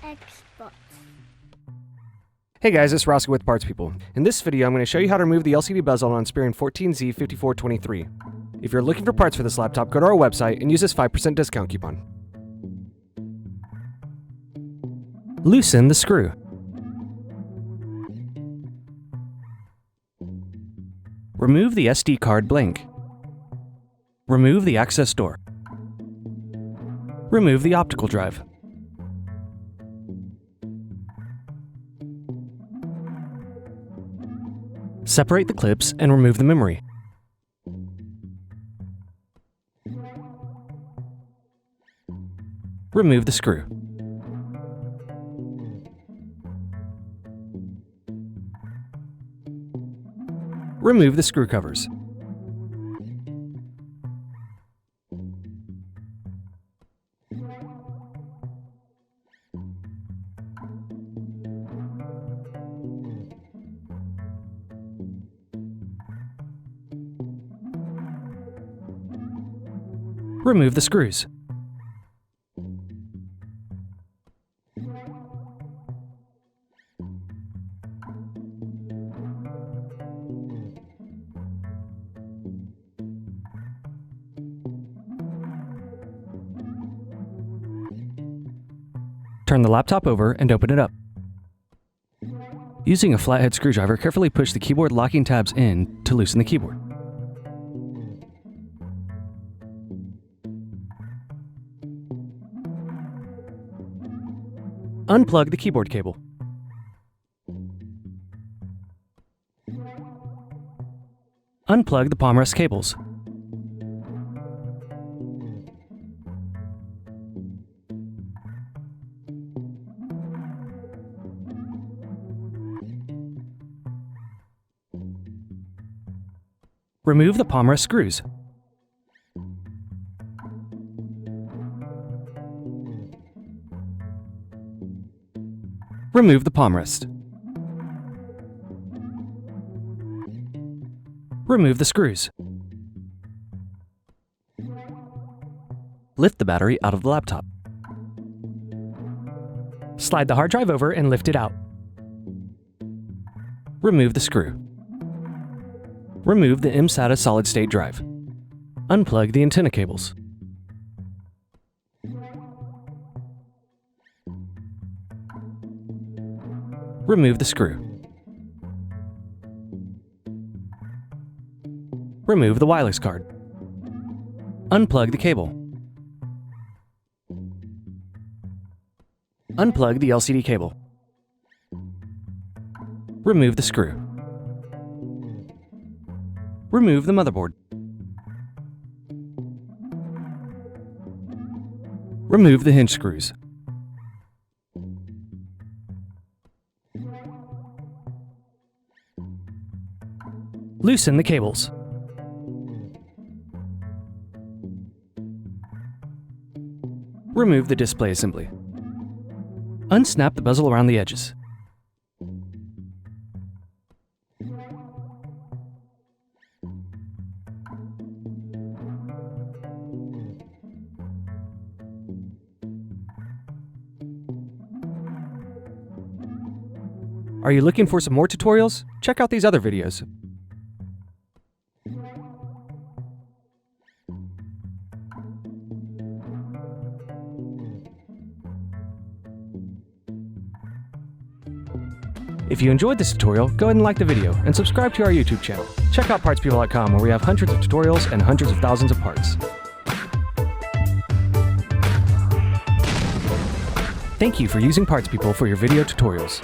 Xbox. Hey guys, it's Roscoe with Parts People. In this video, I'm going to show you how to remove the LCD bezel on Inspiron 14z 5423. If you're looking for parts for this laptop, go to our website and use this 5% discount coupon. Loosen the screw. Remove the SD card blank. Remove the access door. Remove the optical drive. Separate the clips and remove the memory. Remove the screw. Remove the screw covers. Remove the screws. Turn the laptop over and open it up. Using a flat head screwdriver, carefully push the keyboard locking tabs in to loosen the keyboard. Unplug the keyboard cable. Unplug the palm rest cables. Remove the palm rest screws. Remove the palm rest. Remove the screws. Lift the battery out of the laptop. Slide the hard drive over and lift it out. Remove the screw. Remove the mSATA solid-state drive. Unplug the antenna cables. Remove the screw. Remove the wireless card. Unplug the cable. Unplug the LCD cable. Remove the screw. Remove the motherboard. Remove the hinge screws. Loosen the cables. Remove the display assembly. Unsnap the bezel around the edges. Are you looking for some more tutorials? Check out these other videos. If you enjoyed this tutorial, go ahead and like the video and subscribe to our YouTube channel. Check out PartsPeople.com where we have hundreds of tutorials and hundreds of thousands of parts. Thank you for using Parts People for your video tutorials.